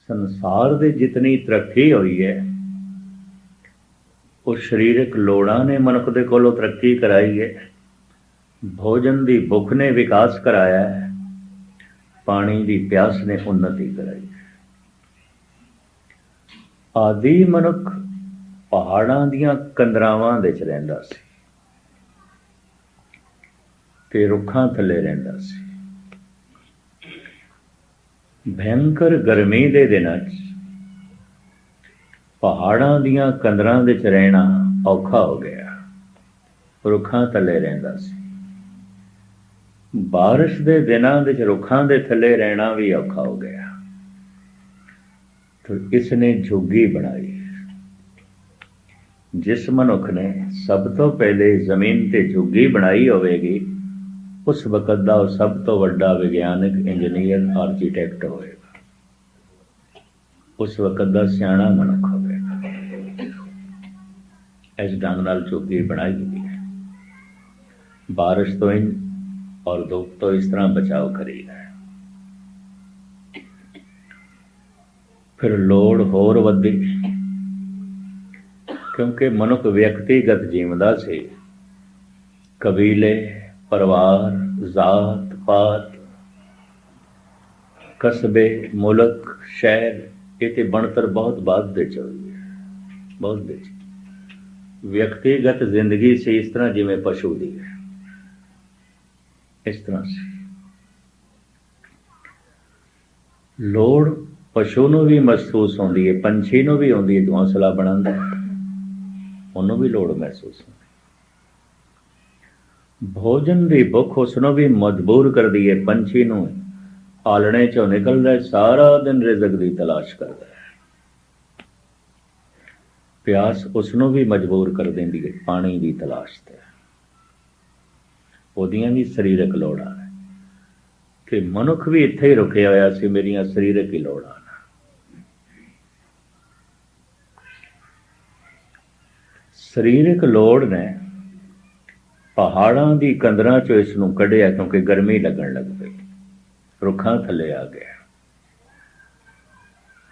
संसार दे जितनी तरक्की हुई है वो शरीरक लोड़ां ने मनुख दे कोलों तरक्की कराई है। भोजन दी भुख ने विकास कराया है, पानी दी प्यास ने उन्नति कराई है। आदि मनुख पहाड़ां दियां कंदरावां दे च रहिंदा सी ते रुखां थल्ले रहिंदा सी। भयंकर गर्मी दे दिनां च पहाड़ां दियां कंदरां दे च रहना औखा हो गया, रुखां थल्ले रहिंदा सी। बारिश दे दिनां दे च रुखां दे थल्ले रहना भी औखा हो गया, तो इसने झुग्गी बनाई। जिस मनुख ने सब तो पहले जमीन ते झुग्गी बनाई होवेगी उस वक़्त दा सब तो वड्डा विज्ञानिक इंजीनियर आर्कीटैक्ट होएगा, उस वक़्त दा सियाणा मनुख होवेगा। इस ढंग नाल झुग्गी बनाई गई है। बारिश तो इन और धूप तो इस तरह बचाव करी है। फिर लोड़ होर वधी क्योंकि मनुख व्यक्तिगत जीवदा से कबीले परिवार जात पात कस्बे मुल्क शहर ये बनतर बहुत बाद दे हुई है, बहुत दे। व्यक्तिगत जिंदगी से इस तरह जिमें पशु दी है, इस तरह से लोड़ पशु नूं भी महसूस होंदी है, पंछी नूं भी होंदी है, घोंसला बनांदा है उन्होंने भी लोड़ महसूस होती। भोजन की भुख उसनों भी मजबूर कर दी है। पंछी नूं आलने चों निकलदा है, सारा दिन रिजक की तलाश करता है। प्यास उसनों भी मजबूर कर देंदी है पानी की तलाश ते। ओदियां भी शरीरक लोड़ां है कि मनुख भी इत्थे ही रुकिया होया सी, मेरियां शरीरक ही लोड़ां। शरीरक लोड़ ने पहाड़ां दी कंदरां चों इस नूं कढ़िया क्योंकि गर्मी लगन लग पई, रुखां थल्ले आ गया।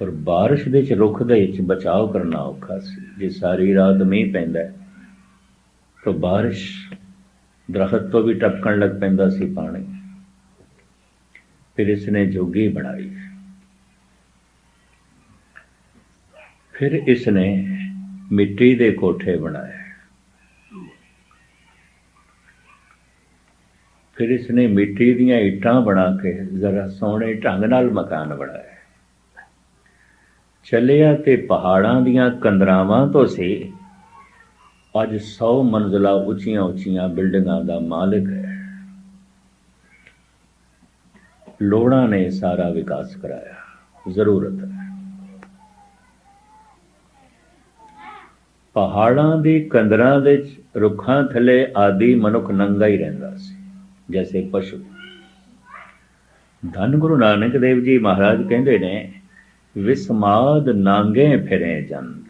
और बारिश दे च रुख दे च बचाव करना औखा सी। जे सारी रात मींह पैंदा है तो बारिश दरखत तो भी टपकन लग पैंदा सी पानी। फिर इसने झुग्गी बनाई, फिर इसने मिट्टी दे कोठे बनाए, फिर इसने मिट्टी दियां ईटां बना के जरा सोहणे ढंग नाल मकान बनाए। चलिया ते पहाड़ां दियां कंदरावां तो सी, अज 100 मंजिला उचियां उचियां बिल्डिंगां दा मालिक है। लोड़ा ने सारा विकास कराया, जरूरत है। पहाड़ां दी कंदरां दे रुखां थले आदि मनुख नंगा ही रहिंदा सी जैसे पशु। धन गुरु नानक देव जी महाराज कहते ने विस्माद नांगे फिरे जंद।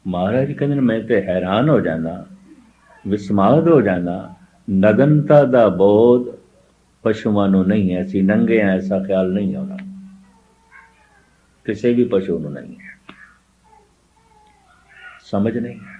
महाराज कहते मैं तो हैरान हो जाना, विस्माद हो जाना, नगनता दा बोध पशुओं नूं नहीं है। असीं नंगे हैं ऐसा ख्याल नहीं होना, किसी भी पशु नूं नहीं है। समझ नहीं है।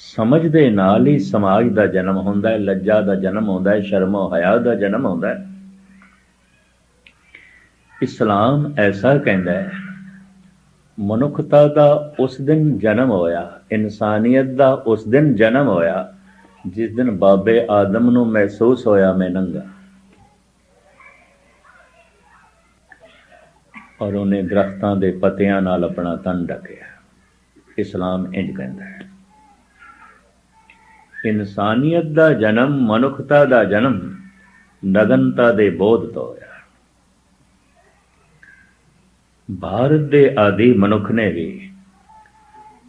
समझ दे नाल ही समाज का जन्म होंदा है, लज्जा का जन्म होंदा है, शर्मो हया का जन्म होंदा है। इस्लाम ऐसा कहता है मनुखता का उस दिन जन्म होया, इंसानियत का उस दिन जन्म होया जिस दिन बाबे आदम नूं महसूस होया मैं नंगा, और उन्हें दरख्तां दे पत्तियां नाल अपना तन ढकिया। इस्लाम इंज कहता है इंसानियत का जन्म, मनुखता का जन्म नगनता दे बोध तो होया। भारत दे आदि मनुख ने भी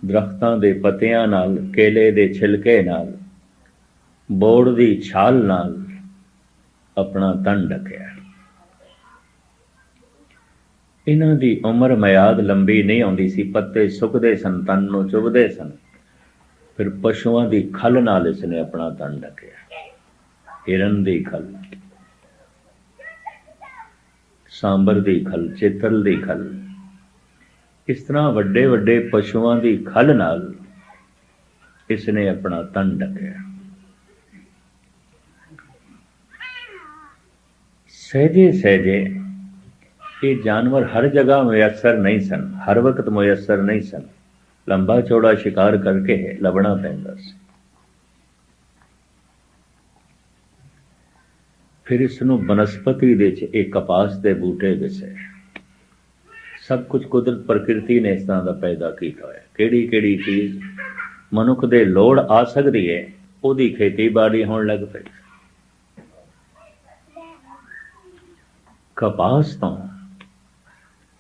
दरख्तां दे पत्तियां नाल, केले दे छिलके नाल, बोड़ दी छाल नाल अपना तन ढकिया। इन्हां दी उम्र मियाद लंबी नहीं आउंदी सी, पत्ते सुकदे सन, तन नूं चुभदे सन। फिर पशुओं की खल नाल इसने अपना तन ढकिया, हिरन की खल। सांबर की खल, चेतल की खल, इस तरह वड्डे वड्डे पशुओं की खल नाल इसने अपना तन ढकिया। सहजे सहजे ये जानवर हर जगह मुयसर नहीं सन, हर वक्त मुयसर नहीं सन, लंबा चौड़ा शिकार करके लभना पैंदा सी। फिर इसनों बनस्पति दे एक कपास के बूटे दिसे। सब कुछ कुदरत प्रकृति ने इस तरह का पैदा किया है। किहड़ी किहड़ी चीज़ मनुख दे लोड़ आ सकती है, उहदी खेतीबाड़ी होण लग पई। कपास तो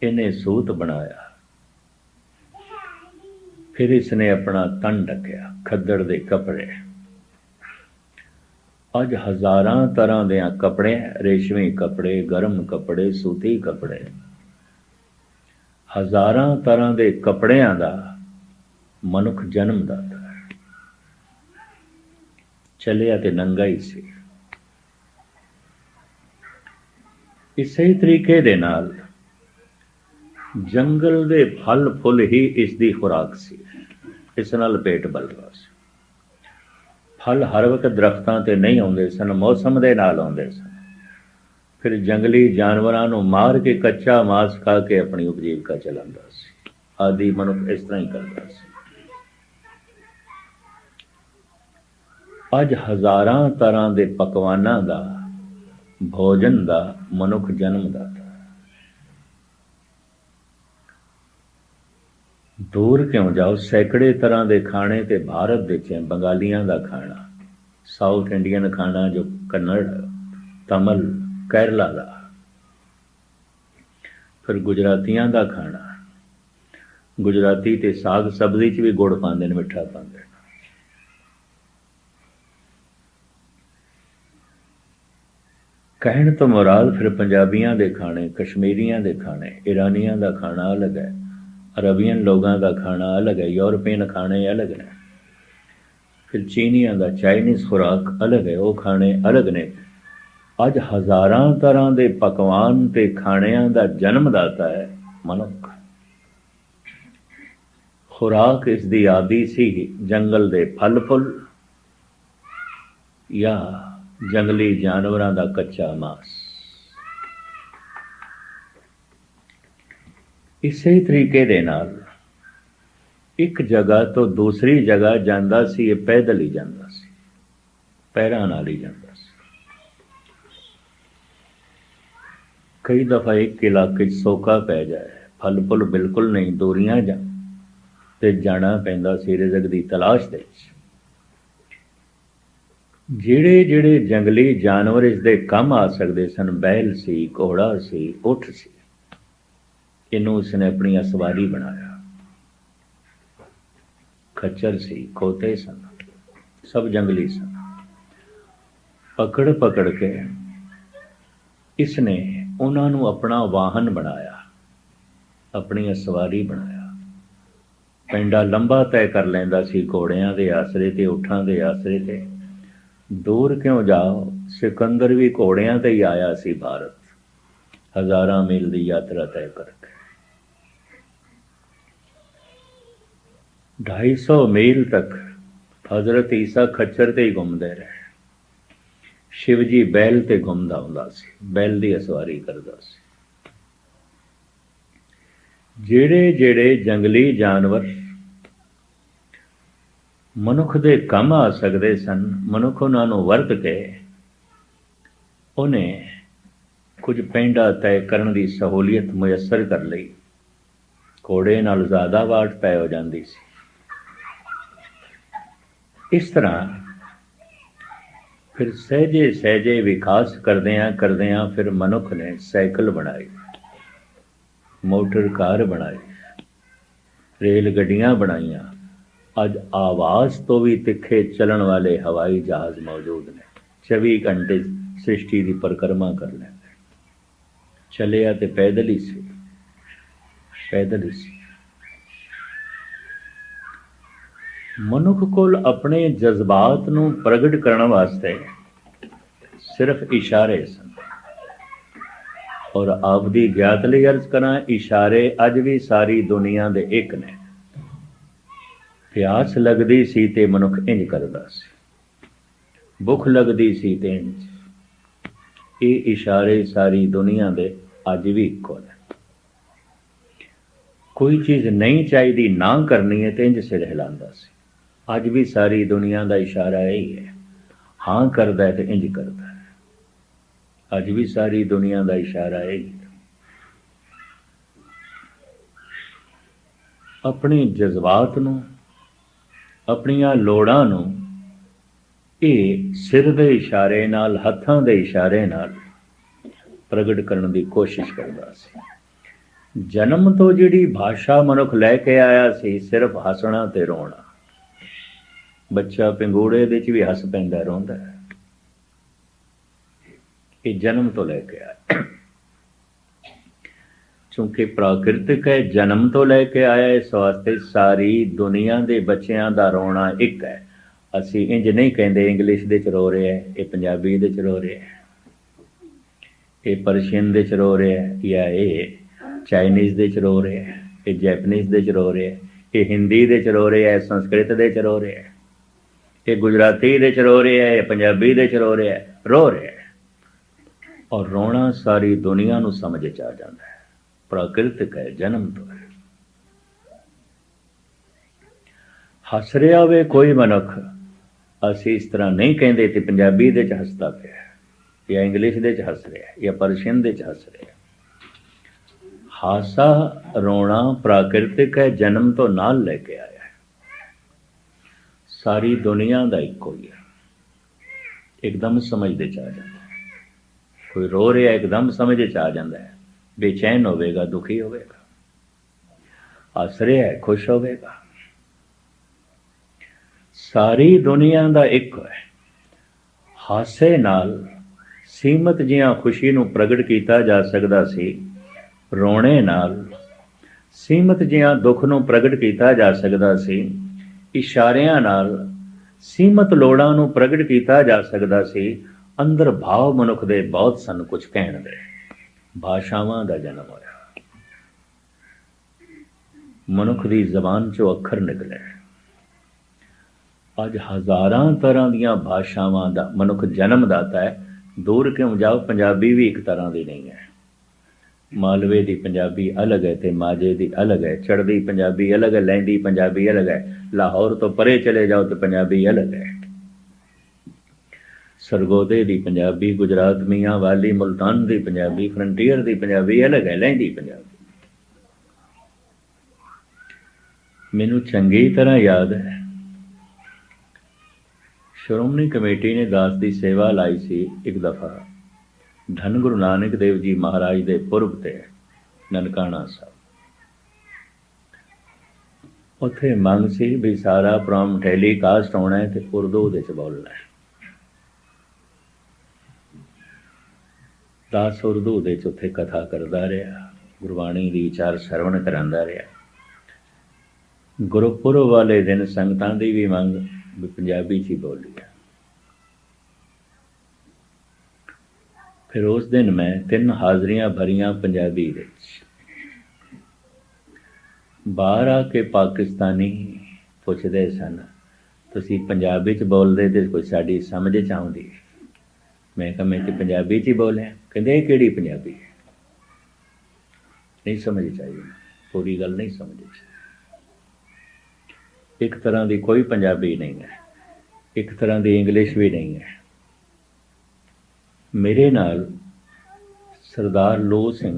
इन्हें सूत बनाया, फिर इसने अपना तन ढकिया, खद्दड़ दे कपड़े। अज हज़ारां तरह दे कपड़े, रेशमी कपड़े, गर्म कपड़े, सूती कपड़े, हज़ारां तरह दे कपड़ियां दा मनुख जन्म दाता है। चलिया ते नंगा ही सी। इसे तरीके दे नाल जंगल दे फल फुल ही इसकी खुराक सी। इस नाल पेट बलदा सी। फल हर वक्त दरख्तां ते नहीं आउंदे सन, मौसम दे नाल आउंदे सन। फिर जंगली जानवरां नूं मार के कच्चा मांस खा के अपनी उपजीविका चलांदा सी। आदि मनुख इस तरह ही करदा सी। अज हज़ारां तरह दे पकवानां दा, भोजन दा मनुख जन्म दाता। दूर क्यों जाओ, सैकड़े तरह के खाने तो भारत दे, बंगालियां का खाना, साउथ इंडियन खाना जो कन्नड़, तमिल, केरला का, फिर गुजरातियां का खाना। गुजराती ते साग सब्जी च भी गुड़ पाते, मिठा पाते। कहण तो मुराद फिर पंजाबियां दे खाने, कश्मीरियां दे खाने, ईरानियां का खाना अलग है, अरबियन लोगों का खाना अलग है, यूरोपियन खाने अलग ने, फिर चीनियां का चाइनीज़ खुराक अलग है, वो खाने अलग ने। अज हज़ारां तरह के पकवान ते खाणियां दा जन्मदाता है मनुख। खुराक इसकी आदि सी जंगल दे फल फुल या जंगली जानवरों का कच्चा मांस। इसे तरीके दे नाल एक जगह तो दूसरी जगह जांदा सी, पैदल ही जांदा सी, पैरां नाल ही जांदा सी। कई दफा एक इलाके सोका पै जाए, फल फुल बिल्कुल नहीं, दूरियां ते जाना पैंदा सी रिज़क दी तलाश दे। ਜਿਹੜੇ ਜਿਹੜੇ जंगली जानवर इसके कम आ सकते सन, बैल सी, घोड़ा सी, उठ सी, इनू उसने अपनी असवारी बनाया। खच्चर सी, खोते सन, सब जंगली सन। पकड़ पकड़ के इसने उन्होंने अपना वाहन बनाया, अपनी असवारी बनाया। पिंडा लंबा तय कर लेंदा सी घोड़ियां दे आसरे ते, उठां दे आसरे ते। दूर क्यों जाओ, सिकंदर भी घोड़ियां ते ही आया सी भारत, हज़ारां मील की यात्रा तय करके। 250 मील तक हज़रत ईसा खच्चर ते ही घूमते रहे। शिव जी बैल ते घूमदा हुंदा सी, बैल की असवारी करदा सी। जेड़े जेड़े जंगली जानवर मनुख दे कम आ सकते सन, मनुख उन्होंने वरत के उन्हें कुछ पिंडा तय करने की सहूलियत मुयसर कर ली। घोड़े नाल ज़्यादा वाट तय हो जाती सी। इस तरह फिर सहजे सहजे विकास करदियां फिर मनुख ने साइकिल बनाई, मोटर कार बनाई, रेल गड्डियां बनाईयां। अज आवाज़ तो भी तिखे चलन वाले हवाई जहाज़ मौजूद ने, 24 घंटे सृष्टि की परिक्रमा कर लेंगे। चलिया तो पैदल ही सी, पैदल ही सी। मनुख कोल अपने जज्बात नूं प्रगट करने वास्ते सिर्फ इशारे सन, और आपदी ज्ञात लई अर्ज करा, इशारे अज भी सारी दुनिया दे एक ने। प्यास लगदी सी ते मनुख इंज करदा सी, भुख लगदी सी ते इंज। ये इशारे सारी दुनिया दे अज भी इक्को ने। कोई चीज़ नहीं चाहिए ना करनी है तो इंज सिर हिलांदा सी। अज भी सारी दुनिया का इशारा यही है, हाँ करदा है तो इंज करदा है। अज भी सारी दुनिया का इशारा यही है। अपने जज्बात नूं, अपनियां लोड़ां नूं ये सिर दे इशारे नाल, हत्थां दे इशारे नाल प्रगट करने की कोशिश करदा सी। जन्म तो जिहड़ी भाषा मनुख लैके आया सी, सिर्फ हसना ते रोना। बच्चा पिंगूड़े दे च भी हस पैंदा रोंदा है, ये जन्म तो लैके आया। चूंकि प्राकृतिक है, जन्म तो लैके आया, इस वास्ते सारी दुनिया के बच्चों का रोना एक है। असी इंज नहीं कहते इंग्लिश दे च रो रहे हैं, ये पंजाबी दे च रो रहे हैं, ये पर्शियन दे च रो रहे हैं, या ये चाइनीज़ दे च रो रहे हैं, ये जैपनीज़ दे च रो रहे हैं, ये हिंदी दे च रो रहे हैं, संस्कृत दे च रो रहे हैं, ये गुजराती दे च रो रहे हैं, ये पंजाबी दे च रो रहे हैं, रो रहे हैं। और रोना सारी दुनिया नूं समझ च आ जाता है। प्राकृतिक है, जन्म तो है। हस रहा वे कोई मनुख, असी इस तरह नहीं कहते कि पंजाबी दे च हसदा पिया, या इंग्लिश दे च हस रहा, या पर्शियन दे च हस रहा। हासा रोना प्राकृतिक है, जन्म तो नाल लेके आया है। सारी दुनिया का इको ही है, एकदम समझते च आ जाता है। कोई रो रहा एकदम समझ च आ जाता है, बेचैन होवेगा, दुखी होवेगा, हस रहा है, खुश होवेगा। सारी दुनिया का एक है। हासे नाल सीमित जिहां खुशी नूं प्रगट किया जा सकदा सी, रोने नाल सीमित जिहां दुख नूं प्रगट किया जा सकदा सी, इशारियां नाल सीमित लोड़ां नूं प्रगट किया जा सकदा सी। अंदर भाव मनुख दे बहुत सन कुछ कहण दे। भाषावां दा जन्म होया, मनुख दी जबान चों अखर निकले। अज हज़ारां तरह दीयां भाषावां दा मनुख जन्मदाता है। दूर क्यों जाओ, पंजाबी भी एक तरह की नहीं है। मालवे की पंजाबी अलग है तो माजे की अलग है, चढ़दी पंजाबी अलग है, लैंदी पंजाबी अलग है। लाहौर तो परे चले जाओ तो पंजाबी अलग है। सरगोदे की पंजाबी, गुजरात मियाँ वाली, मुल्तान की पंजाबी, फ्रंटियर की पंजाबी अलग है, लैंदी पंजाबी। मैनू चंगी तरह याद है, श्रोमणी कमेटी ने दास की सेवा लाई सी। एक दफ़ा धन गुरु नानक देव जी महाराज के पुरब ते ननकाना साहब, उत्थे मंग सी भी सारा प्रोग्राम टैलीकास्ट होना है तो उर्दू दे बोलना है। दास उर्दू दे उत्थे कथा करदा रहा, गुरबाणी की विचार सरवण करांदा रहा। गुरपुरब वाले दिन संगतां दी भी मंग भी पंजाबी च ही बोली है। फिर उस दिन मैं 3 हाज़रियां भरियां पंजाबी विच। बाहर आके पाकिस्तानी पुछदे सन, तुसीं पंजाबी च बोलदे ते कोई साडी समझ च आउंदी। मैं कहा मैं तो पंजाबी च ही बोलिया। कहंदे ये किहड़ी पंजाबी है, नहीं समझ चाहिए, पूरी गल नहीं समझ चाहिए। एक तरह की कोई पंजाबी नहीं है, एक तरह की इंग्लिश भी नहीं है। मेरे नाल सरदार लो सिंह,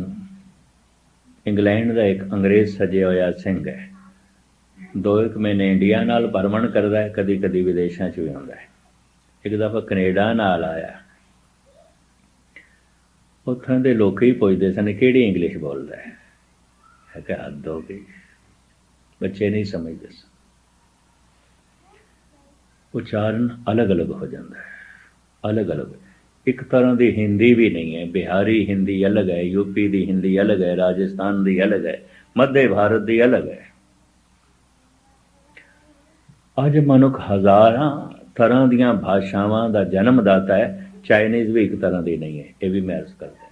इंग्लैंड का एक अंग्रेज़ सजे होया सिंह है। 2-1 महीने इंडिया नाल भरमण करता है, कदी कदी विदेशों च भी आउंदा है। एक दफ़ा कनेडा नाल आया, उत्थों के लोग ही पुछदे सन किहड़ी इंग्लिश बोलदा है। मैं कहा हद हो गई, बच्चे नहीं समझते सन। उच्चारण अलग अलग हो जाता है, अलग अलग। एक तरह की हिंदी भी नहीं है, बिहारी हिंदी अलग है, यूपी की हिंदी अलग है, राजस्थान की अलग है, मध्य भारत की अलग है। अज मनुख हज़ारां तरह दीयां भाषावां का जन्मदाता है। चाइनीज़ भी एक तरह की नहीं है, ये भी मैं अर्ज करता।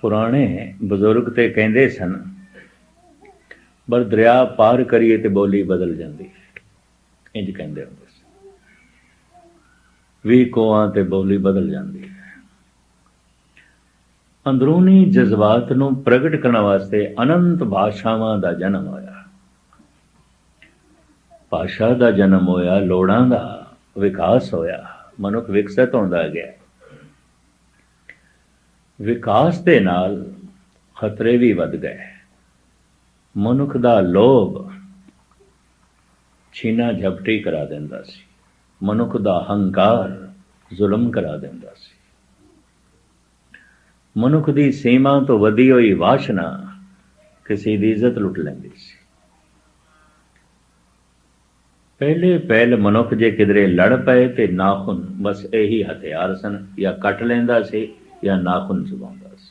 पुराने बजुर्ग ते कहते सन पर दरिया पार करिए तो बोली बदल जाती, इंज कहते होंगे भी कोआं ते बोली बदल जाती है। अंदरूनी जज्बात नूं प्रगट करने वास्ते अनंत भाषावां दा जन्म होया, भाषा दा जन्म होया, लोड़ां दा विकास होया, मनुख विकसित होंदा गया। विकास दे नाल खतरे भी वध गए। मनुख दा लोभ छीना झपटी करा दिंदा सी, मनुख दा हंकार जुल्म करा दिंदा सी, मनुख दी सीमा तो वधी हुई वासना किसी दी इज्जत लुट लैंदी सी। पहले पहल मनुख जे किधरे लड़ पए ते नाखुन बस यही हथियार सन, या कट लैंदा सी या नाखुन चबाउंदा सी।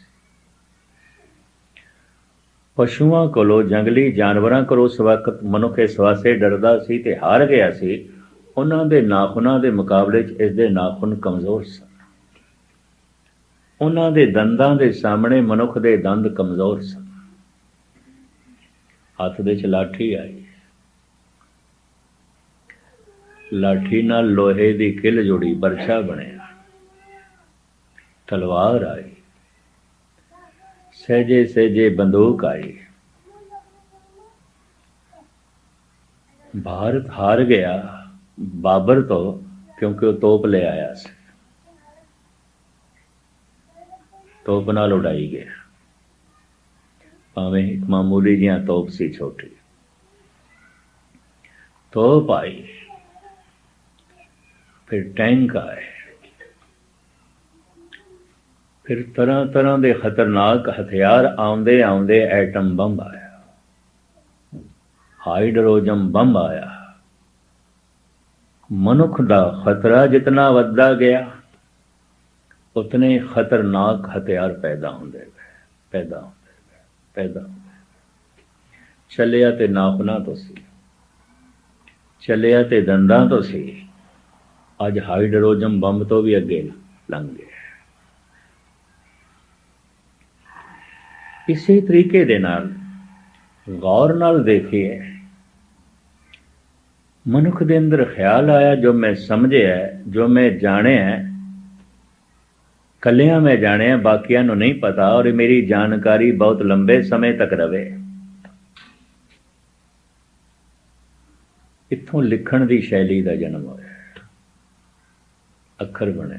पशुआं कोलों, जंगली जानवरां कोलों उस वक्त मनुख इस वास्ते डरदा सी ते हार गया सी, उन्हां दे नाखुनां दे मुकाबले च इस दे नाखुन कमज़ोर सन। उन्हां दे दंदां दे सामने मनुख दे दंद कमज़ोर सन। हत्थ दे च लाठी आई, लाठी नाल लोहे दी किल जुड़ी, बरछा बनिया। तलवार आई, सहजे सहजे बंदूक आई। भारत हार गया बाबर तो क्योंकि वह तोप ले आया सी, तोप नाल उड़ाई गया, भावें एक मामूली जिहा तोप सी छोटी। तोप आई, फिर टैंक आए, फिर तरह तरह के खतरनाक हथियार आउंदे आउंदे एटम बम आया, हाइड्रोजन बम आया। मनुख का खतरा जितना वधदा गया उतने खतरनाक हथियार पैदा होंदे गए, पैदा होंदे गए, पैदा होंदे गए। चलिया ते नाखुना तो सी, चलिया ते दंदां तो सी, अज हाइड्रोजन बम तो भी अगे लंघ गए। इसी तरीके दे नाल गौर नाल देखिए, मनुख दे अंदर ख्याल आया जो मैं समझे है, जो मैं जाने है, कलियां मैं जाने है, बाकियां नूं नहीं पता, और मेरी जानकारी बहुत लंबे समय तक रवे। इत्थों लिखण दी शैली का जन्म होया, अखर बने।